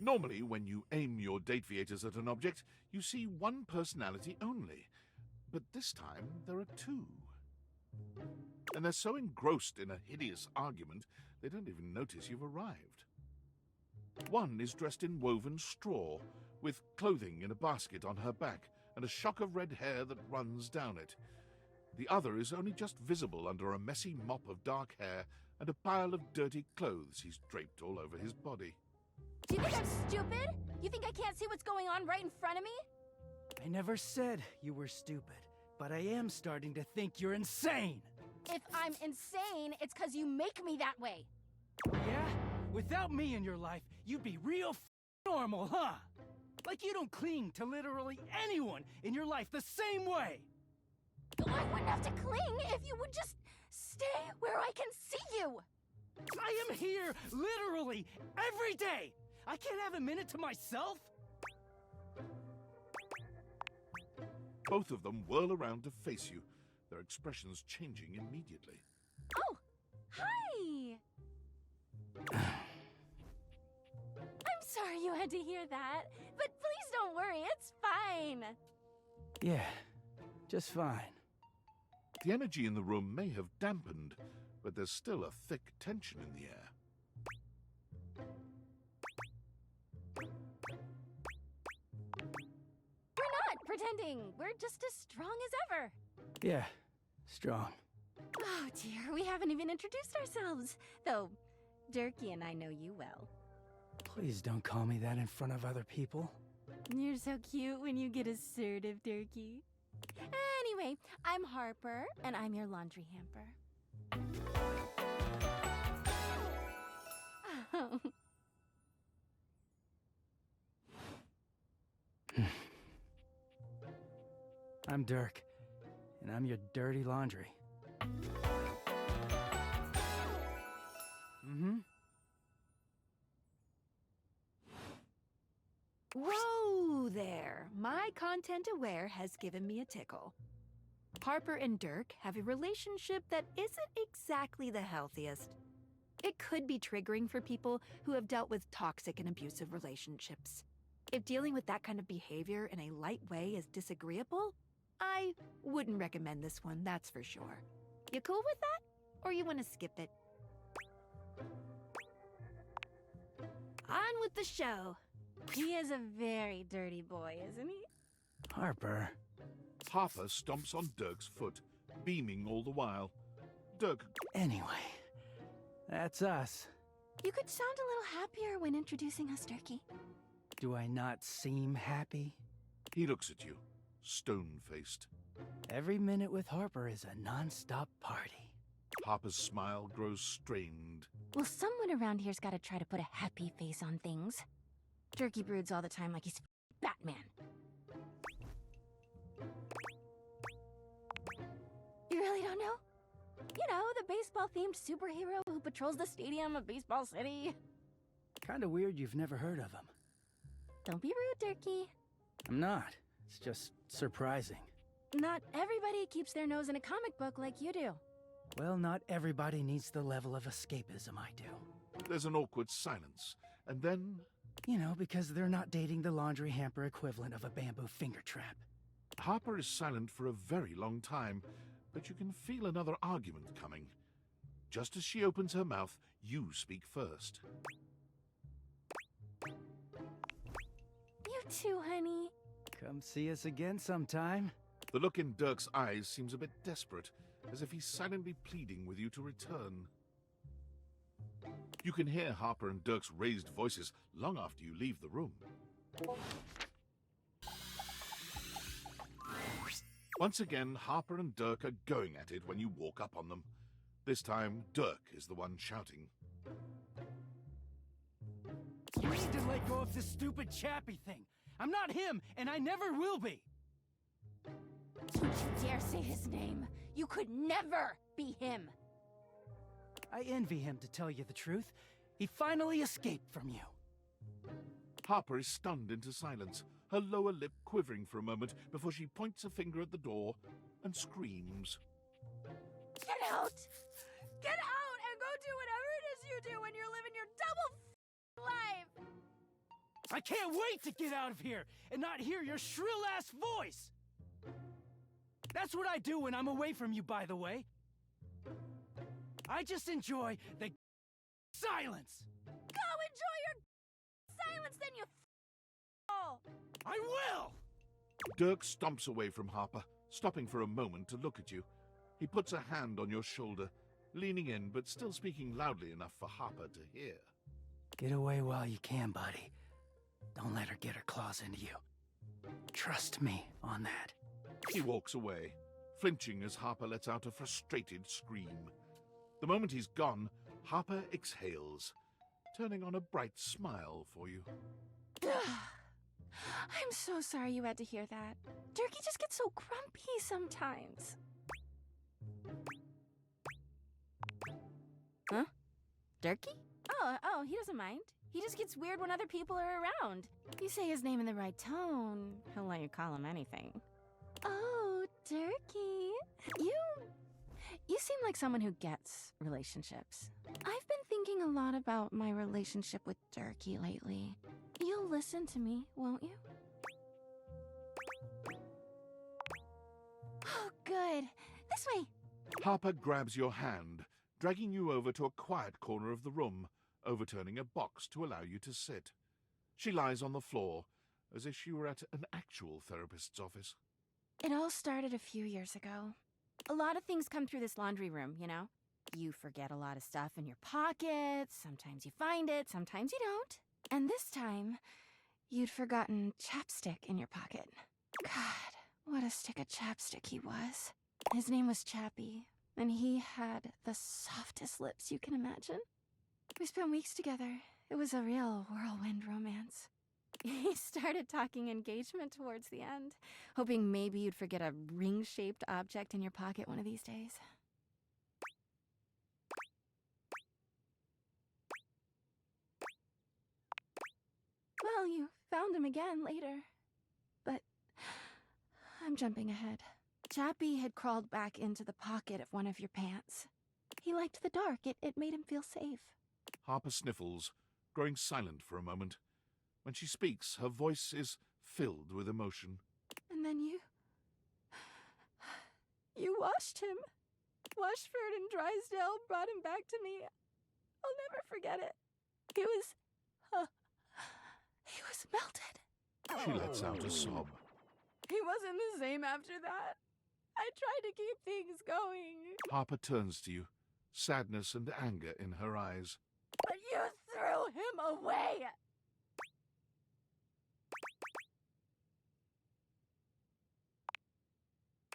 Normally, when you aim your date viators at an object, you see one personality only. But this time, there are two. And they're so engrossed in a hideous argument, they don't even notice you've arrived. One is dressed in woven straw, with clothing in a basket on her back, and a shock of red hair that runs down it. The other is only just visible under a messy mop of dark hair and a pile of dirty clothes he's draped all over his body. Do you think I'm stupid? You think I can't see what's going on right in front of me? I never said you were stupid, but I am starting to think you're insane! If I'm insane, it's 'cause you make me that way. Yeah? Without me in your life, you'd be real normal, huh? Like you don't cling to literally anyone in your life the same way! I wouldn't have to cling if you would just stay where I can see you! I am here, literally, every day! I can't have a minute to myself? Both of them whirl around to face you, their expressions changing immediately. Oh, hi! I'm sorry you had to hear that, but please don't worry, it's fine. Yeah, just fine. The energy in the room may have dampened, but there's still a thick tension in the air. We're not pretending. We're just as strong as ever. Yeah, strong. Oh dear, we haven't even introduced ourselves. Though, Dirky and I know you well. Please don't call me that in front of other people. You're so cute when you get assertive, Dirky. Anyway, I'm Harper, and I'm your laundry hamper. Oh. I'm Dirk, and I'm your dirty laundry. Whoa there! My content aware has given me a tickle. Harper and Dirk have a relationship that isn't exactly the healthiest. It could be triggering for people who have dealt with toxic and abusive relationships. If dealing with that kind of behavior in a light way is disagreeable, I wouldn't recommend this one, that's for sure. You cool with that? Or you want to skip it? On with the show! He is a very dirty boy, isn't he? Harper. Harper stomps on Dirk's foot, beaming all the while. Dirk... Anyway, that's us. You could sound a little happier when introducing us, Dirky. Do I not seem happy? He looks at you, stone-faced. Every minute with Harper is a non-stop party. Harper's smile grows strained. Well, someone around here's got to try to put a happy face on things. Dirky broods all the time like he's Batman. You really don't know? You know, the baseball-themed superhero who patrols the stadium of Baseball City. Kinda weird you've never heard of him. Don't be rude, Dirky. I'm not. It's just surprising. Not everybody keeps their nose in a comic book like you do. Well, not everybody needs the level of escapism I do. There's an awkward silence, and then... You know, because they're not dating the laundry hamper equivalent of a bamboo finger trap. Harper is silent for a very long time, but you can feel another argument coming. Just as she opens her mouth, you speak first. You too, honey. Come see us again sometime. The look in Dirk's eyes seems a bit desperate, as if he's silently pleading with you to return. You can hear Harper and Dirk's raised voices long after you leave the room. Once again, Harper and Dirk are going at it when you walk up on them. This time, Dirk is the one shouting. You need to let go of this stupid chappy thing. I'm not him, and I never will be. Don't you dare say his name. You could never be him. I envy him, to tell you the truth. He finally escaped from you. Harper is stunned into silence, her lower lip quivering for a moment before she points a finger at the door and screams. Get out! Get out and go do whatever it is you do when you're living your double life! I can't wait to get out of here and not hear your shrill-ass voice! That's what I do when I'm away from you, by the way. I just enjoy the silence. Go enjoy your silence, then you f***. I will! Dirk stomps away from Harper, stopping for a moment to look at you. He puts a hand on your shoulder, leaning in but still speaking loudly enough for Harper to hear. Get away while you can, buddy. Don't let her get her claws into you. Trust me on that. He walks away, flinching as Harper lets out a frustrated scream. The moment he's gone, Harper exhales, turning on a bright smile for you. I'm so sorry you had to hear that. Dirky just gets so grumpy sometimes. Huh? Dirky? Oh, he doesn't mind. He just gets weird when other people are around. You say his name in the right tone, he'll let you call him anything. Oh, Dirky. You seem like someone who gets relationships. I've been thinking a lot about my relationship with Dirky lately. You'll listen to me, won't you? Oh, good. This way. Harper grabs your hand, dragging you over to a quiet corner of the room, overturning a box to allow you to sit. She lies on the floor, as if she were at an actual therapist's office. It all started a few years ago. A lot of things come through this laundry room, you know? You forget a lot of stuff in your pockets, sometimes you find it, sometimes you don't. And this time, you'd forgotten chapstick in your pocket. God, what a stick of chapstick he was. His name was Chappie, and he had the softest lips you can imagine. We spent weeks together. It was a real whirlwind romance. He started talking engagement towards the end, hoping maybe you'd forget a ring-shaped object in your pocket one of these days. Well, you found him again later. But I'm jumping ahead. Chappie had crawled back into the pocket of one of your pants. He liked the dark. It made him feel safe. Harper sniffles, growing silent for a moment. When she speaks, her voice is filled with emotion. And then you washed him. Washford and Drysdale brought him back to me. I'll never forget it. He was melted. She lets out a sob. He wasn't the same after that. I tried to keep things going. Harper turns to you, sadness and anger in her eyes. But you threw him away!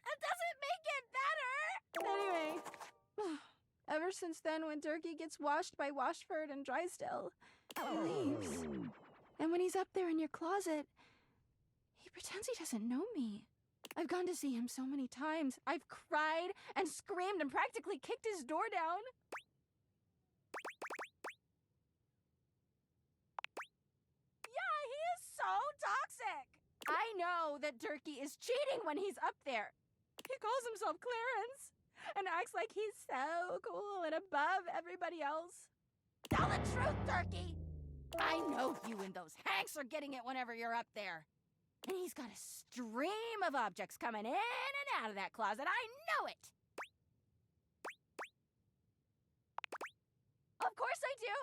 That doesn't make it better! Anyway, ever since then, when Dirky gets washed by Washford and Drysdale, he leaves. And when he's up there in your closet, he pretends he doesn't know me. I've gone to see him so many times. I've cried and screamed and practically kicked his door down. Yeah, he is so toxic. I know that Dirky is cheating when he's up there. He calls himself Clarence and acts like he's so cool and above everybody else. Tell the truth, Dirky. I know you and those Hanks are getting it whenever you're up there. And he's got a stream of objects coming in and out of that closet. I know it! Of course I do!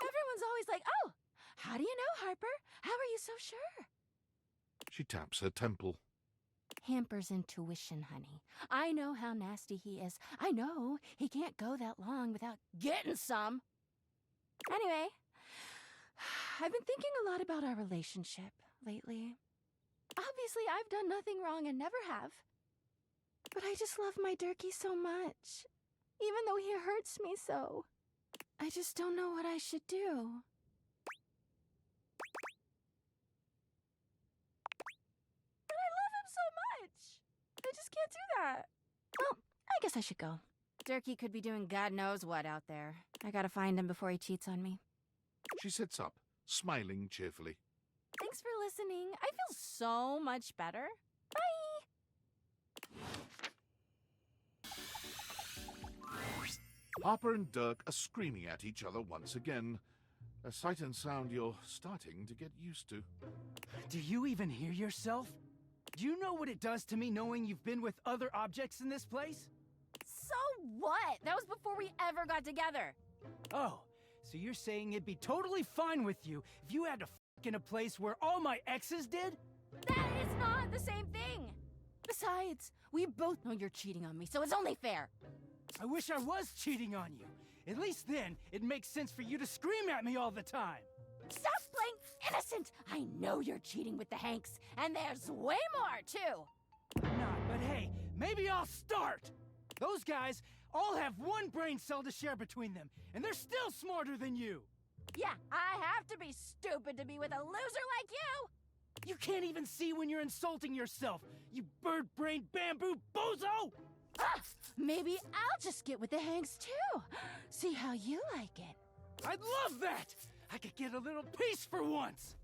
Everyone's always like, oh, how do you know, Harper? How are you so sure? She taps her temple. Hamper's intuition, honey. I know how nasty he is. I know he can't go that long without getting some. Anyway, I've been thinking a lot about our relationship lately. Obviously, I've done nothing wrong and never have. But I just love my Dirky so much, even though he hurts me so. I just don't know what I should do. But I love him so much. I just can't do that. Well, I guess I should go. Dirky could be doing God knows what out there. I gotta find him before he cheats on me. She sits up, smiling cheerfully. Thanks for listening. I feel so much better. Bye! Harper and Dirk are screaming at each other once again. A sight and sound you're starting to get used to. Do you even hear yourself? Do you know what it does to me knowing you've been with other objects in this place? So what? That was before we ever got together. Oh, so you're saying it'd be totally fine with you if you had to f in a place where all my exes did? That is not the same thing! Besides, we both know you're cheating on me, so it's only fair. I wish I was cheating on you. At least then, it makes sense for you to scream at me all the time. Stop playing innocent! I know you're cheating with the Hanks, and there's way more, too! I'm not, but hey, maybe I'll start! Those guys all have one brain cell to share between them, and they're still smarter than you! Yeah, I have to be stupid to be with a loser like you! You can't even see when you're insulting yourself, you bird-brained bamboo bozo! Ah, maybe I'll just get with the Hanks, too. See how you like it. I'd love that! I could get a little peace for once!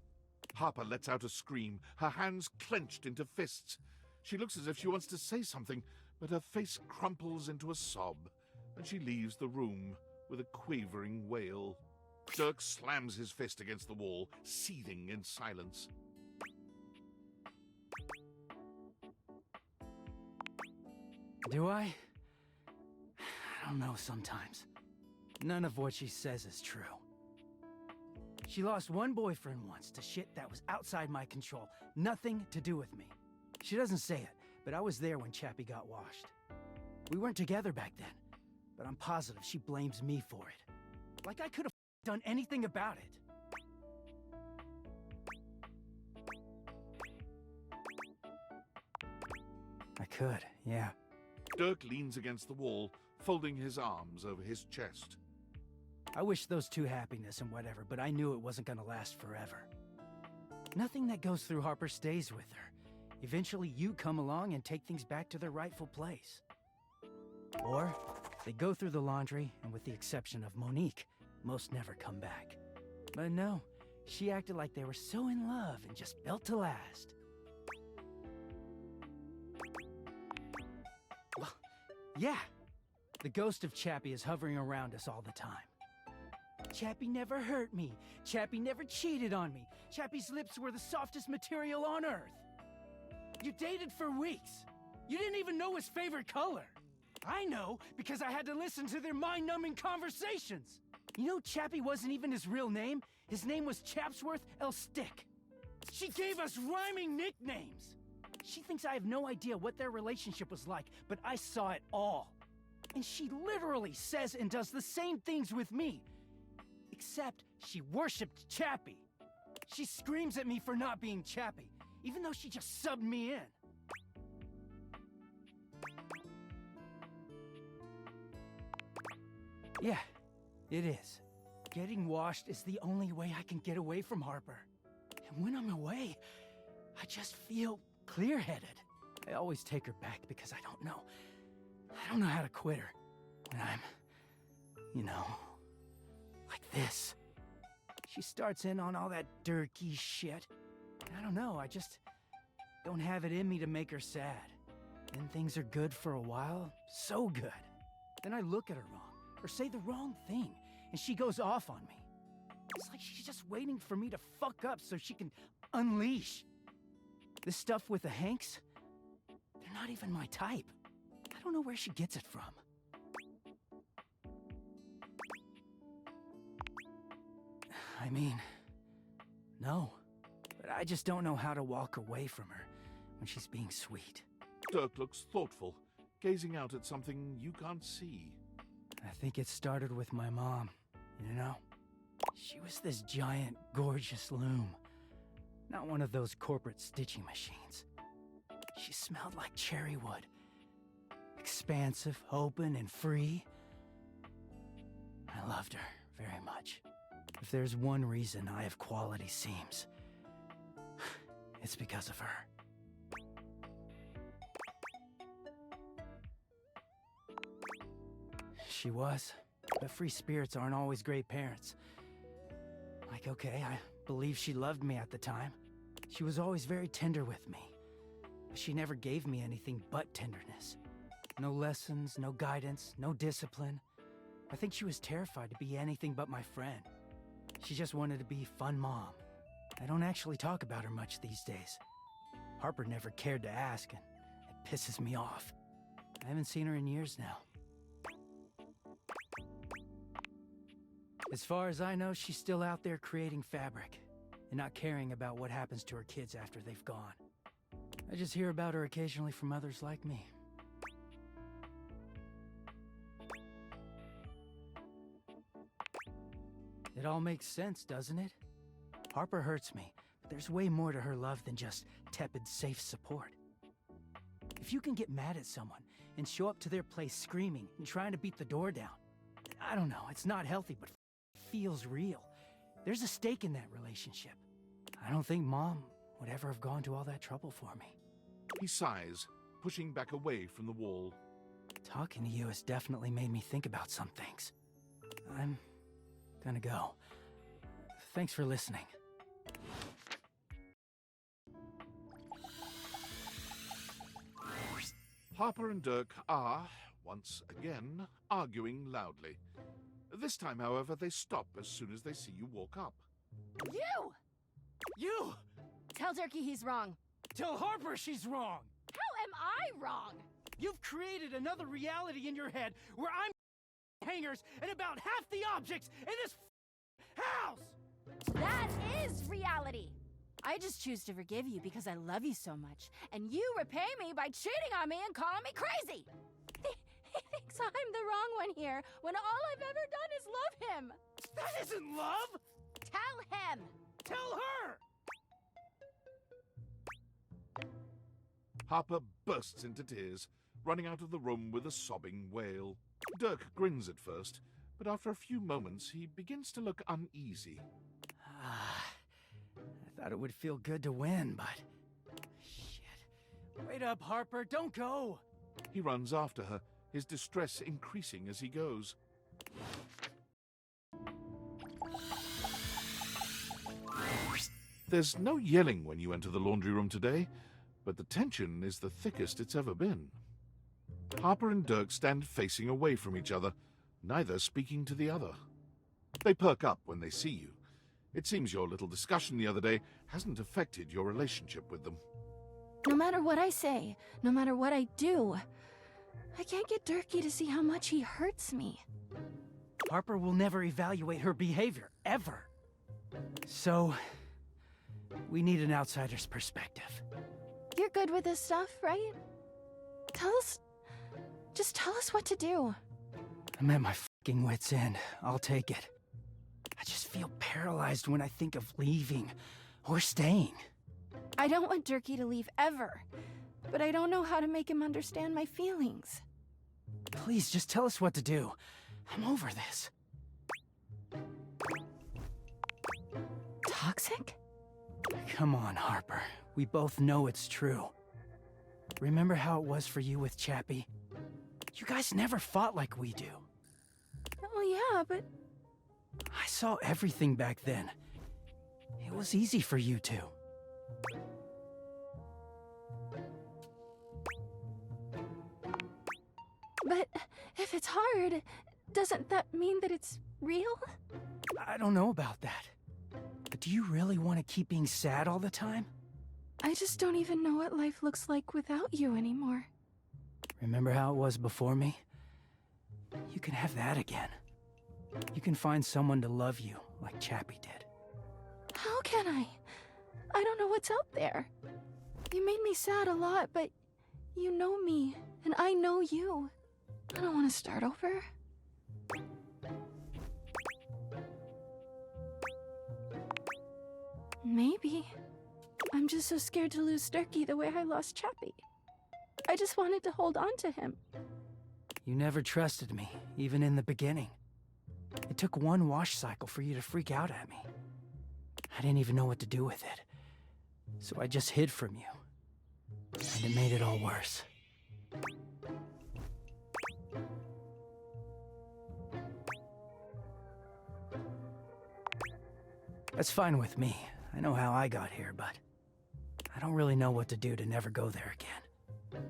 Harper lets out a scream, her hands clenched into fists. She looks as if she wants to say something, but her face crumples into a sob, and she leaves the room with a quavering wail. Dirk slams his fist against the wall, seething in silence. Do I? I don't know sometimes. None of what she says is true. She lost one boyfriend once to shit that was outside my control. Nothing to do with me. She doesn't say it, but I was there when Chappie got washed. We weren't together back then, but I'm positive she blames me for it. Like I could have done anything about it. I could, yeah. Dirk leans against the wall, folding his arms over his chest. I wish those two happiness and whatever, but I knew it wasn't gonna last forever. Nothing that goes through Harper stays with her. Eventually you come along and take things back to their rightful place. Or they go through the laundry, and with the exception of Monique, most never come back. But no, she acted like they were so in love and just built to last. Well, yeah. The ghost of Chappie is hovering around us all the time. Chappie never hurt me. Chappie never cheated on me. Chappie's lips were the softest material on earth. You dated for weeks. You didn't even know his favorite color. I know, because I had to listen to their mind-numbing conversations. You know, Chappie wasn't even his real name. His name was Chapsworth L. Stick. She gave us rhyming nicknames. She thinks I have no idea what their relationship was like, but I saw it all. And she literally says and does the same things with me. Except she worshipped Chappie. She screams at me for not being Chappie, even though she just subbed me in. Yeah, it is. Getting washed is the only way I can get away from Harper. And when I'm away, I just feel clear-headed. I always take her back because I don't know how to quit her. When I'm, you know, like this. She starts in on all that dirky shit. I don't know, I just don't have it in me to make her sad. Then things are good for a while, so good. Then I look at her wrong, or say the wrong thing, and she goes off on me. It's like she's just waiting for me to fuck up so she can unleash. This stuff with the Hanks, they're not even my type. I don't know where she gets it from. I mean, no. But I just don't know how to walk away from her when she's being sweet. Dirk looks thoughtful, gazing out at something you can't see. I think it started with my mom, you know? She was this giant, gorgeous loom. Not one of those corporate stitching machines. She smelled like cherry wood. Expansive, open, and free. I loved her very much. If there's one reason I have quality seams, it's because of her. She was, but free spirits aren't always great parents. Like, okay, I believe she loved me at the time. She was always very tender with me. But she never gave me anything but tenderness. No lessons, no guidance, no discipline. I think she was terrified to be anything but my friend. She just wanted to be fun mom. I don't actually talk about her much these days. Harper never cared to ask, and it pisses me off. I haven't seen her in years now. As far as I know, she's still out there creating fabric, and not caring about what happens to her kids after they've gone. I just hear about her occasionally from others like me. It all makes sense, doesn't it? Harper hurts me, but there's way more to her love than just tepid, safe support. If you can get mad at someone and show up to their place screaming and trying to beat the door down, I don't know, it's not healthy, but it feels real. There's a stake in that relationship. I don't think Mom would ever have gone to all that trouble for me. He sighs, pushing back away from the wall. Talking to you has definitely made me think about some things. I'm gonna go. Thanks for listening. Harper and Dirk are, once again, arguing loudly. This time, however, they stop as soon as they see you walk up. You! You! Tell Dirkie he's wrong. Tell Harper she's wrong! How am I wrong? You've created another reality in your head where I'm hangers and about half the objects in this house! That is reality. I just choose to forgive you because I love you so much, and you repay me by cheating on me and calling me crazy. He thinks I'm the wrong one here, when all I've ever done is love him. That isn't love! Tell him. Tell her! Harper bursts into tears, running out of the room with a sobbing wail. Dirk grins at first, but after a few moments he begins to look uneasy. I thought it would feel good to win, but... Shit. Wait up, Harper, don't go! He runs after her, his distress increasing as he goes. There's no yelling when you enter the laundry room today, but the tension is the thickest it's ever been. Harper and Dirk stand facing away from each other, neither speaking to the other. They perk up when they see you. It seems your little discussion the other day hasn't affected your relationship with them. No matter what I say, no matter what I do, I can't get Dirkie to see how much he hurts me. Harper will never evaluate her behavior, ever. So, we need an outsider's perspective. You're good with this stuff, right? Just tell us what to do. I'm at my fucking wit's end. I'll take it. I just feel paralyzed when I think of leaving or staying. I don't want Dirkie to leave ever, but I don't know how to make him understand my feelings. Please, just tell us what to do. I'm over this. Toxic? Come on, Harper. We both know it's true. Remember how it was for you with Chappie? You guys never fought like we do. Oh yeah, but... I saw everything back then. It was easy for you two. But if it's hard, doesn't that mean that it's real? I don't know about that. But do you really want to keep being sad all the time? I just don't even know what life looks like without you anymore. Remember how it was before me? You can have that again. You can find someone to love you like Chappie did. How can I? I don't know what's out there. You made me sad a lot, but you know me, and I know you. I don't want to start over. Maybe. I'm just so scared to lose Dirkie the way I lost Chappie. I just wanted to hold on to him. You never trusted me, even in the beginning. It took one wash cycle for you to freak out at me. I didn't even know what to do with it. So I just hid from you. And it made it all worse. That's fine with me. I know how I got here, but I don't really know what to do to never go there again.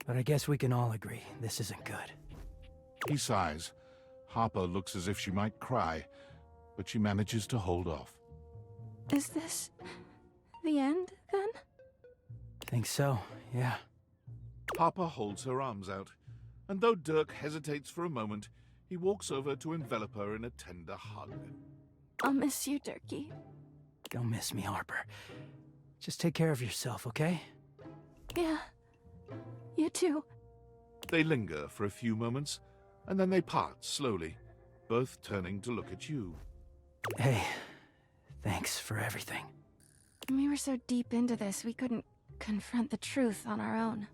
But I guess we can all agree this isn't good. He sighs. Harper looks as if she might cry, but she manages to hold off. Is this the end, then? Think so, yeah. Harper holds her arms out, and though Dirk hesitates for a moment, he walks over to envelop her in a tender hug. I'll miss you, Dirkie. Don't miss me, Harper. Just take care of yourself, okay? Yeah. You too. They linger for a few moments, and then they part slowly, both turning to look at you. Hey, thanks for everything. We were so deep into this, we couldn't confront the truth on our own.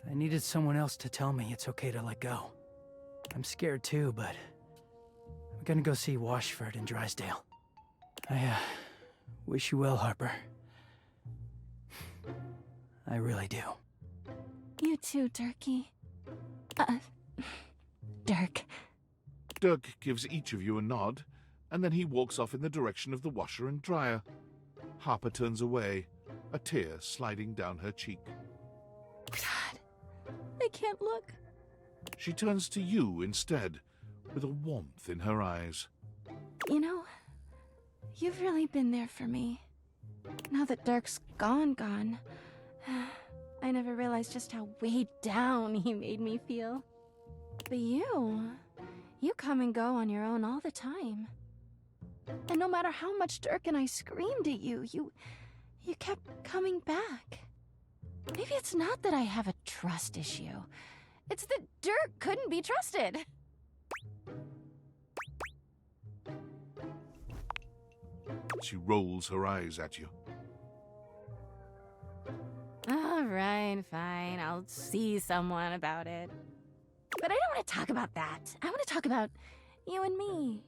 I needed someone else to tell me it's okay to let go. I'm scared too, but I'm gonna go see Washford and Drysdale. I wish you well, Harper. I really do. You too, Dirkie. Dirk. Dirk gives each of you a nod, and then he walks off in the direction of the washer and dryer. Harper turns away, a tear sliding down her cheek. God, I can't look. She turns to you instead, with a warmth in her eyes. You know, you've really been there for me. Now that Dirk's gone, I never realized just how weighed down he made me feel. But you come and go on your own all the time. And no matter how much Dirk and I screamed at you, you kept coming back. Maybe it's not that I have a trust issue. It's that Dirk couldn't be trusted. She rolls her eyes at you. All right, fine. I'll see someone about it. But I don't want to talk about that. I want to talk about you and me.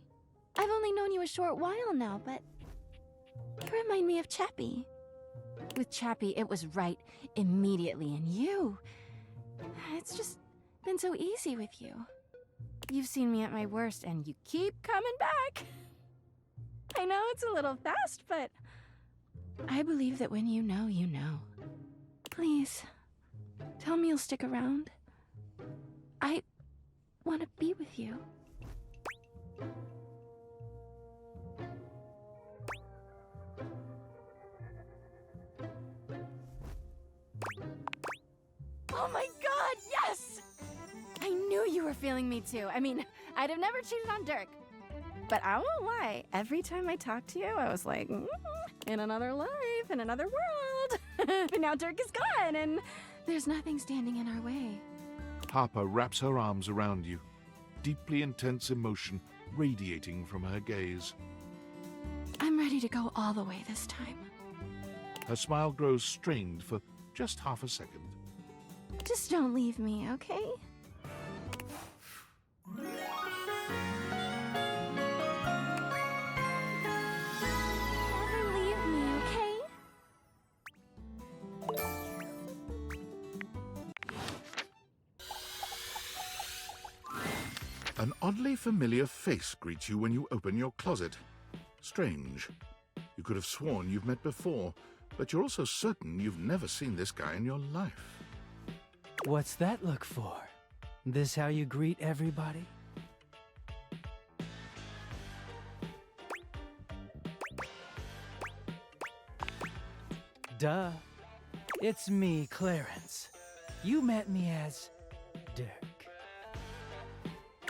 I've only known you a short while now, but you remind me of Chappie. With Chappie, it was right immediately, and you... It's just been so easy with you. You've seen me at my worst, and you keep coming back. I know it's a little fast, but I believe that when you know, you know. Please, tell me you'll stick around. I want to be with you. Oh my God, yes! I knew you were feeling me too. I mean, I'd have never cheated on Dirk. But I won't lie, every time I talked to you, I was like, in another life, in another world. But now Dirk is gone, and there's nothing standing in our way. Harper wraps her arms around you, deeply intense emotion radiating from her gaze. I'm ready to go all the way this time. Her smile grows strained for just half a second. Just don't leave me, okay? Never leave me, okay? An oddly familiar face greets you when you open your closet. Strange. You could have sworn you've met before, but you're also certain you've never seen this guy in your life. What's that look for? This how you greet everybody? Duh. It's me, Clarence. You met me as Dirk.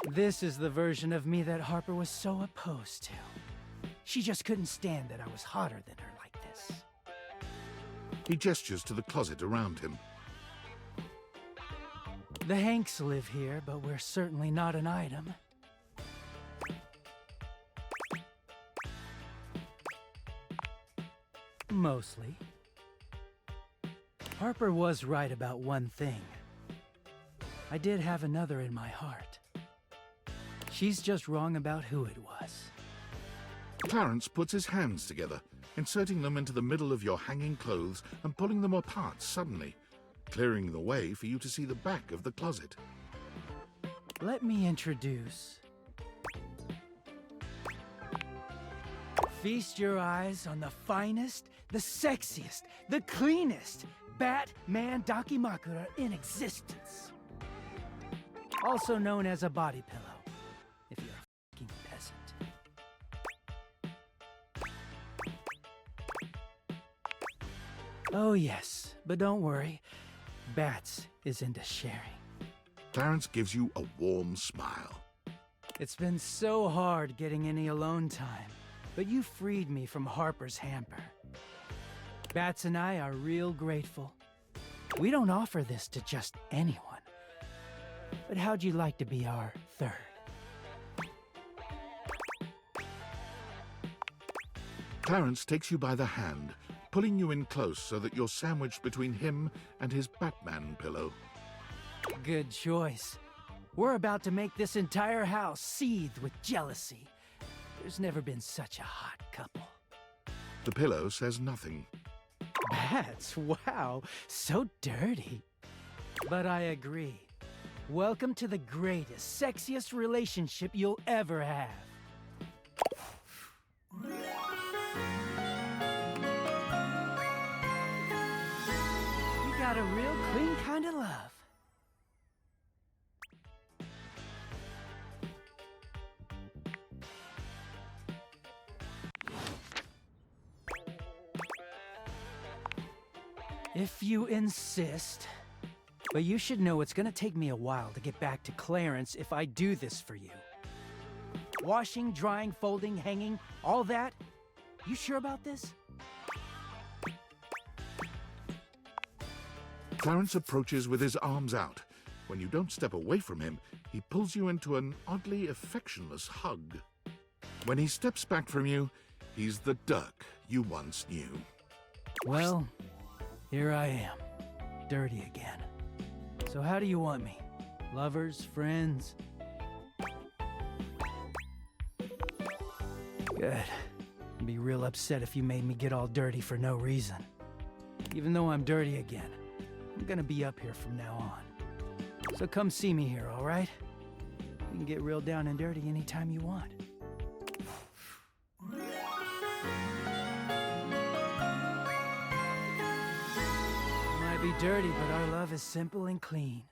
This is the version of me that Harper was so opposed to. She just couldn't stand that I was hotter than her like this. He gestures to the closet around him. The Hanks live here, but we're certainly not an item. Mostly. Harper was right about one thing. I did have another in my heart. She's just wrong about who it was. Clarence puts his hands together, inserting them into the middle of your hanging clothes and pulling them apart suddenly, clearing the way for you to see the back of the closet. Let me introduce... Feast your eyes on the finest, the sexiest, the cleanest Batman Dakimakura in existence. Also known as a body pillow, if you're a fucking peasant. Oh, yes, but don't worry. Bats is into sharing. Clarence gives you a warm smile. It's been so hard getting any alone time, but you freed me from Harper's hamper. Bats and I are real grateful. We don't offer this to just anyone. But how'd you like to be our third? Clarence takes you by the hand, pulling you in close so that you're sandwiched between him and his Batman pillow. Good choice. We're about to make this entire house seethe with jealousy. There's never been such a hot couple. The pillow says nothing. Bats, wow, so dirty. But I agree. Welcome to the greatest, sexiest relationship you'll ever have. We got a real clean kind of love. If you insist. But you should know it's gonna take me a while to get back to Clarence if I do this for you. Washing, drying, folding, hanging, all that? You sure about this? Clarence approaches with his arms out. When you don't step away from him, he pulls you into an oddly affectionless hug. When he steps back from you, he's the Dirk you once knew. Well, here I am, dirty again. So how do you want me? Lovers, friends? Good. I'd be real upset if you made me get all dirty for no reason. Even though I'm dirty again, I'm gonna be up here from now on. So come see me here, all right? You can get real down and dirty anytime you want. Might be dirty, but our love is simple and clean.